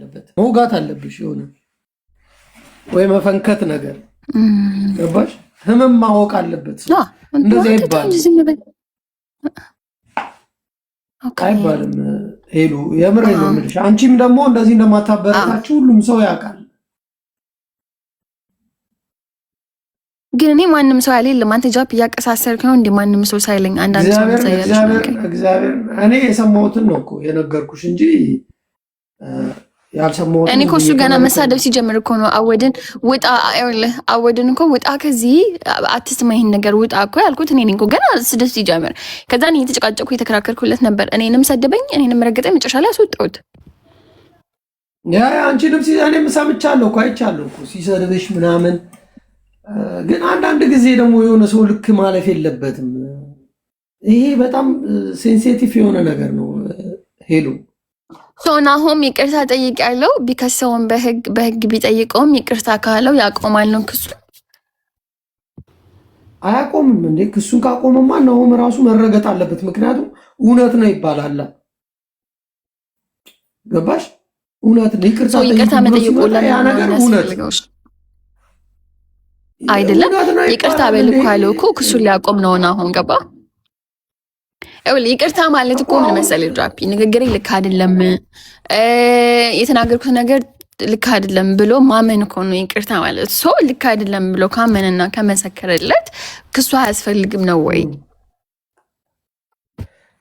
አለበት መውጋት አለብሽ የሆነ ወይ መፈንከት ነገር ገባሽ ህመም ማወቅ አለበት ሰው እንደዚህ አይባልም አይባልም ሄሉ የምሬ ነው የምልሽ አንቺም ደግሞ እንደዚህ እንደማታበረታችሁ ሁሉም ሰው ያውቃል ግን እኔ ማንም ሰው አይደለም አንተ ጃፕ እያቀሳሰርክ ነው እንዴ ማንም ሰው ሳይለኝ አንዳንድ ሰው እግዚአብሔር እኔ የሰማሁትን ነው እኮ የነገርኩሽ እንጂ ያልሰማሁትን እኔ እኮ እሱ ገና መሳደብ ሲጀምር እኮ ነው አወድን ውጣ አይወልህ አወድን እኮ ውጣ ከዚህ አትስማ ይሄን ነገር ውጣ እኮ ያልኩት እኔ ነኝ እኮ ገና ስድብ ሲጀምር ከዛ እኔ የተጨቃጨኩ የተከራከርኩለት ነበር እኔንም ሰደበኝ እኔንም ረገጠኝ መጨረሻ ላይ አስወጣሁት ያ አንቺንም ሲዛኔም ሰምቻለሁ እኮ አይቻለሁ እኮ ሲሰድብሽ ምናምን ግን አንዳንድ ጊዜ ደግሞ የሆነ ሰው ልክ ማለፍ የለበትም ይሄ በጣም ሴንሲቲቭ የሆነ ነገር ነው ሄሉ ሶናሆም ይቅርታ ጠይቃለሁ ቢከሰውን በህግ ቢጠይቀውም ይቅርታ ካለው ያቆማል ነው ክሱ አያቆምም እንዴ ክሱን ካቆመማ ናሆም ራሱ መረገጥ አለበት ምክንያቱም እውነት ነው ይባላል ገባሽ እውነት ነው ይቅርታ መጠየቁ ያ ነገር እውነት አይደለም ይቅርታ በልኩ ያለው እኮ ክሱን ሊያቆም ነው ናሆም ገባ ይቅርታ ማለት እኮ ምን መሰለህ ድራፒ ንግግሬ ልክ አይደለም የተናገርኩት ነገር ልክ አይደለም ብሎ ማመን እኮ ነው ይቅርታ ማለት ሰው ልክ አይደለም ብሎ ካመነና ከመሰከረለት ክሱ አያስፈልግም ነው ወይ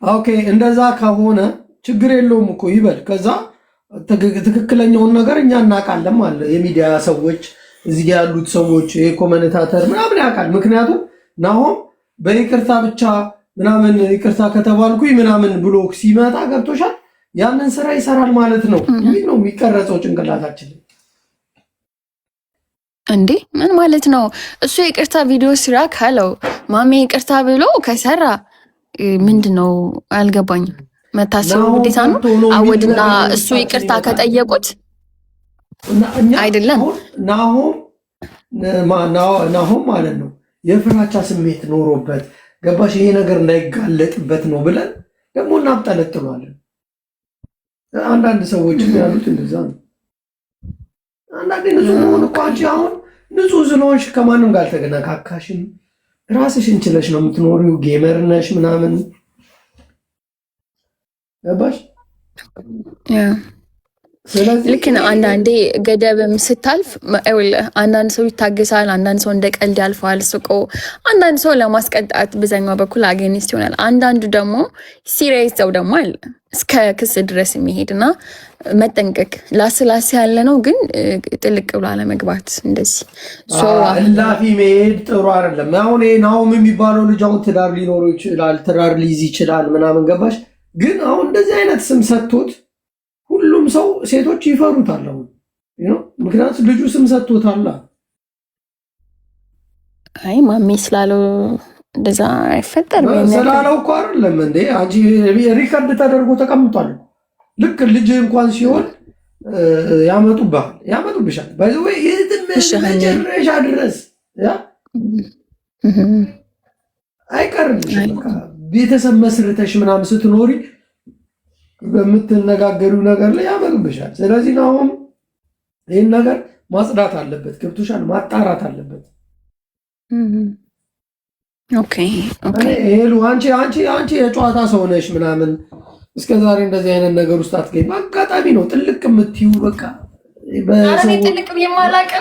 ኦኬ እንደዛ ከሆነ ችግር የለውም እኮ ይበል ከዛ ትክክለኛውን ነገር እኛ እናውቃለን ማለት የሚዲያ ሰዎች እዚህ ያሉት ሰዎች የኮሜንታተር ምናምን ያውቃል ምክንያቱም ናሆም በይቅርታ ብቻ ምናምን ይቅርታ ከተባልኩኝ ምናምን ብሎ ሲመጣ ገብቶሻል ያንን ስራ ይሰራል ማለት ነው ይሄ ነው የሚቀረጸው ጭንቅላታችን እንዴ ምን ማለት ነው እሱ ይቅርታ ቪዲዮ ስራ ካለው ማሜ ይቅርታ ብሎ ከሰራ ምንድነው አልገባኝም መታሰሩ ግዴታ ነው አወድና እሱ ይቅርታ ከጠየቁት አይደለም ናሆም ማለት ነው የፍራቻ ስሜት ኖሮበት ገባሽ ይሄ ነገር እንዳይጋለጥበት ነው ብለን ደግሞ እናብጠለጥሏለን አንዳንድ ሰዎች ያሉት እንደዛ ነው አንዳንዴ ንጹህ ሆኖ ቋንጪ አሁን ንጹህ ስለሆንሽ ከማንም ጋር ተገናካካሽም ራስሽን ችለሽ ነው የምትኖሪው ጌመር ነሽ ምናምን ገባሽ ልክ ነው አንዳንዴ ገደብም ስታልፍ አንዳንድ ሰው ይታገሳል አንዳንድ ሰው እንደ ቀልድ ያልፈዋል ስቆ አንዳንድ ሰው ለማስቀጣት በዛኛው በኩል አገኒስት ይሆናል አንዳንዱ ደግሞ ሲሪየስ ሰው ደግሞ አለ እስከ ክስ ድረስ የሚሄድና መጠንቀቅ ላስላስ ያለ ነው ግን ጥልቅ ብሎ አለመግባት እንደዚህ እላፊ መሄድ ጥሩ አይደለም አሁን ናሆም የሚባለው ልጅ አሁን ትዳር ሊኖረው ይችላል ትዳር ሊይዝ ይችላል ምናምን ገባሽ ግን አሁን እንደዚህ አይነት ስም ሰጥቶት ሁሉም ሰው ሴቶች ይፈሩታል አሁን ምክንያቱም ልጁ ስም ሰጥቶታል አይ ማሜ ስላለው እንደዛ አይፈጠርም ስላለው እኮ አይደለም እንዴ አንቺ ሪከርድ ተደርጎ ተቀምጧል ልክ ልጅ እንኳን ሲሆን ያመጡብሻል ባይዘው የትም መጨረሻ ድረስ አይቀርልሽም ቤተሰብ መስርተሽ ምናምን ስትኖሪ በምትነጋገሪው ነገር ላይ ያመጡብሻል ስለዚህ ነው ይሄን ነገር ማጽዳት አለበት ገብቶሻል ማጣራት አለበት ኦኬ ሄሉ አንቺ የጨዋታ ሰው ነሽ ምናምን እስከዛሬ እንደዚህ አይነት ነገር ውስጥ አትገኝ አጋጣሚ ነው ጥልቅ የምትዩ በቃ በሰው ጥልቅ የማላቀ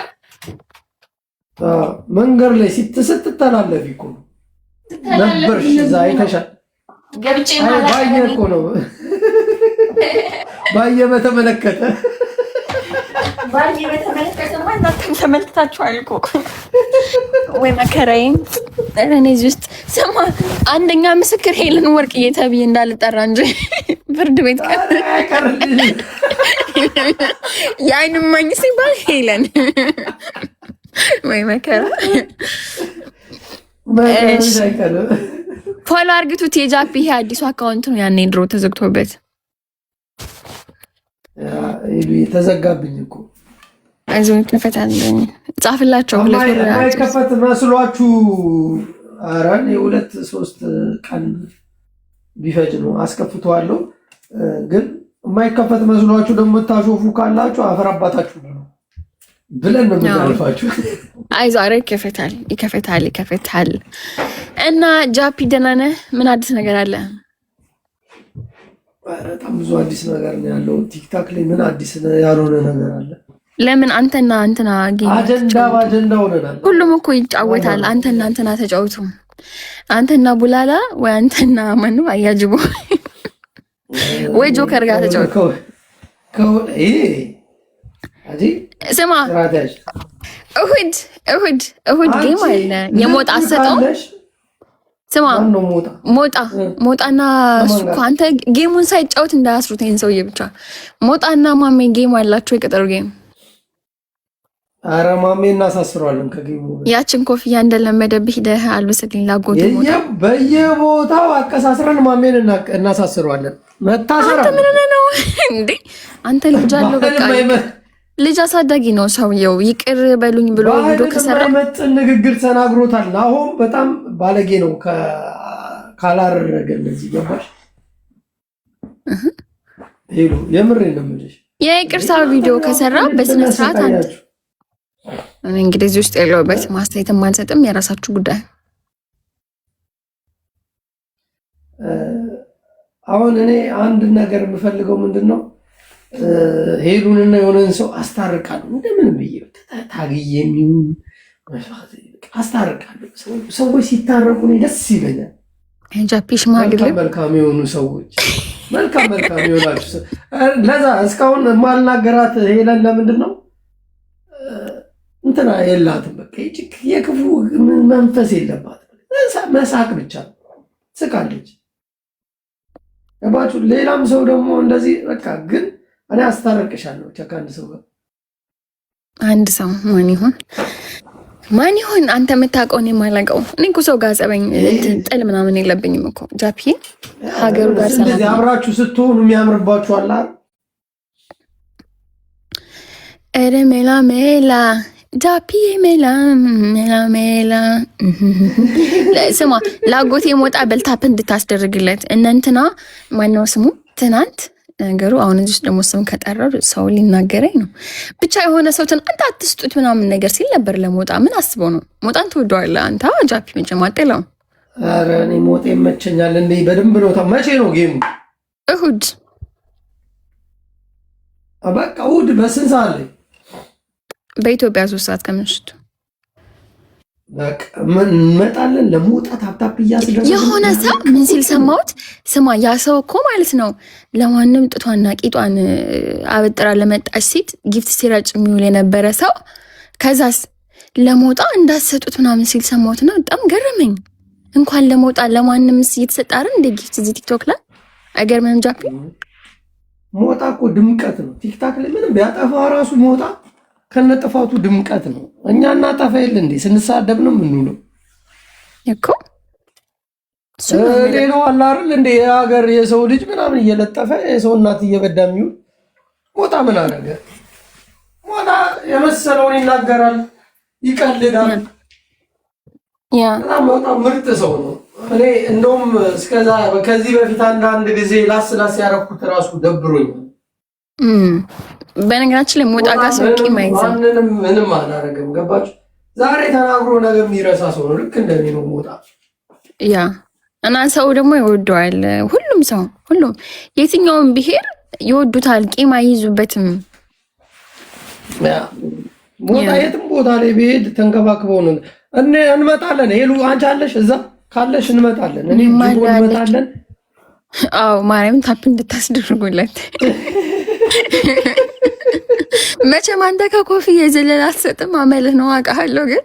መንገር ላይ ስትተላለፊ እኮ ነበርሽ እዛ አይተሻል ገብቼ ማላቀ ባየ እኮ ነው ባየ በተመለከተ ማለት ተመልክታችኋል እኮ ወይ መከራዬ እኔ ውስጥ ሰማ አንደኛ ምስክር ሄለን ወርቅዬ ተብዬ እንዳልጠራ እንጂ ፍርድ ቤት የዓይን እማኝ ሲባል ሄለን ወይ መከራ ፎሎ አርግቱት የጃፒ ይሄ አዲሱ አካውንት ነው ያኔ ድሮ ተዘግቶበት ተዘጋብኝ እኮ አይዞን ከፈታለኝ ጻፍላቸው ከፈት መስሏችሁ አራን የ2-3 ቀን ቢፈጅ ነው አስከፍተዋለሁ ግን የማይከፈት መስሏችሁ ደግሞ ታሾፉ ካላችሁ አፈር አባታችሁ ነው ብለን ነው የምናልፋችሁ። አይዞህ፣ ኧረ ይከፈታል። እና ጃፒ ደህና ነህ? ምን አዲስ ነገር አለ? በጣም ብዙ አዲስ ነገር ነው ያለው። ቲክታክ ላይ ምን አዲስ ያልሆነ ነገር አለ? ለምን አንተና እንትና አጀንዳ ሆነናል። ሁሉም እኮ ይጫወታል። አንተና እንትና ተጫውቱ። አንተና ቡላላ ወይ አንተና ማነው አያጅቦ ወይ ጆከር ጋር ተጫወቱ። ስማ እሁድ ጌም አለ የሞጣ አሰጠው። ስማ ሞጣና እሱ እኮ አንተ ጌሙን ሳይጫወት እንዳያስሩት ይሄን ሰውዬ ብቻ። ሞጣና ማሜ ጌም አላቸው የቀጠሮ ጌም። አረ ማሜ እናሳስረዋለን ከጌሙ። ያችን ኮፍያ እንደለመደብህ ሂደህ አልብስልኝ ላጎት በየቦታው አቀሳስረን ማሜን እናሳስረዋለን። መታሰራ አንተ ምን ነው እንዴ? አንተ ልጅ አለው በቃ ልጅ አሳዳጊ ነው ሰውየው። ይቅር በሉኝ ብሎ ቪዲዮ ከሰራ መጥን ንግግር ተናግሮታል። አሁን በጣም ባለጌ ነው ካላረገ እንደዚህ ገባሽ? ሄሎ የምሬ ነው የምልሽ። የይቅርታ ቪዲዮ ከሰራ በስነ ስርዓት አንተ እንግዲህ እዚህ ውስጥ ያለውበት ማስተያየት ማንሰጥም የራሳችሁ ጉዳይ። አሁን እኔ አንድ ነገር የምፈልገው ምንድነው ሄሉንና የሆነን ሰው አስታርቃለሁ። እንደምን ብዬ ታግዬ የሚሆን አስታርቃለሁ። ሰዎች ሲታረቁ እኔ ደስ ይለኛል። ጃፒሽ ማግለ መልካም የሆኑ ሰዎች መልካም የሆናችሁ ለዛ እስካሁን ማልናገራት ሄለን ለምንድን ነው እንትና የላትም። በቃ የክፉ መንፈስ የለባትም። መሳቅ ብቻ ስቃለች። ገባችሁ? ሌላም ሰው ደግሞ እንደዚህ በቃ ግን እኔ አስታርቅሻለሁ ከአንድ ሰው ጋር። አንድ ሰው ማን ይሆን አንተ የምታውቀው? እኔ የማላውቀው። እኔ እኮ ሰው ጋር ጸበኝ ጥል ምናምን የለብኝም እኮ ጃፒ። ሀገሩ ጋር እንደዚህ አብራችሁ ስትሆኑ የሚያምርባችሁ አለ። ኧረ ሜላ ጃፒ ሜላ ስማ፣ ላጎቴ ሞጣ በልታፕ እንድታስደርግለት እነንትና ማነው ስሙ ትናንት ነገሩ። አሁን እዚህ ውስጥ ደግሞ ስም ከጠራው ሰው ሊናገረኝ ነው። ብቻ የሆነ ሰው ትናንት አትስጡት ምናምን ነገር ሲል ነበር ለሞጣ። ምን አስበው ነው? ሞጣን ትወደዋለህ አንተ ጃፒ? መቼም አጤላው። ኧረ እኔ ሞጣ ይመቸኛል እንዴ በደንብ ነው። መቼ ነው ጌሙ? እሁድ። በቃ እሁድ በስንት ሰዓት ላይ? በኢትዮጵያ 3 ሰዓት ከምሽቱ። በቃ እንመጣለን። ለመውጣት ሀብታፕ እያስደረገ የሆነ ሰው ምን ሲል ሰማሁት። ስማ ያ ሰው እኮ ማለት ነው ለማንም ጥቷና ቂጧን አበጥራ ለመጣች ሴት ጊፍት ሲረጭ የሚውል የነበረ ሰው ከዛስ ለመውጣ እንዳሰጡት ምናምን ሲል ሰማሁትና በጣም ገረመኝ። እንኳን ለመውጣ ለማንም እየተሰጣርን እንደ ጊፍት እዚህ ቲክቶክ ላይ አይገርምም? ጃፒ ሞጣ እኮ ድምቀት ነው። ቲክታክ ላይ ምንም ቢያጠፋ ራሱ ሞጣ ከነጥፋቱ ድምቀት ነው። እኛ እናጠፋ የለ እንዴ? ስንሳደብ ነው የምንውለው እኮ። ሌላው አለ አይደል እንዴ? የሀገር የሰው ልጅ ምናምን እየለጠፈ የሰው እናት እየበዳ የሚውል ሞጣ ምን አደረገ? ሞጣ የመሰለውን ይናገራል፣ ይቀልዳል። ሞጣ ምርጥ ሰው ነው። እኔ እንደውም እስከዛ ከዚህ በፊት አንዳንድ ጊዜ ላስ ያደረኩት ራሱ ደብሮኛል። በነገራችን ላይ ሞጣ ጋር ሰው ቂም አይዘም። ምንም አላደረገም። ገባችሁ? ዛሬ ተናግሮ ነገር የሚረሳ ሰው ነው። ልክ እንደኔ ነው ሞጣ። ያ እና ሰው ደግሞ ይወደዋል። ሁሉም ሰው የትኛውም ብሄር ይወዱታል። ቂም አይይዙበትም። ሞጣ የትም ቦታ ላይ ብሄድ ተንከባክበው ነው። እንመጣለን። ሄሉ አንቺ አለሽ እዛ ካለሽ እንመጣለን። እኔ እንመጣለን። አዎ ማርያምን ታፕ እንድታስደርጉለት መቼም አንተ ከኮፍያ የዘለለ አትሰጥም። አመልህ ነው አውቃለሁ ግን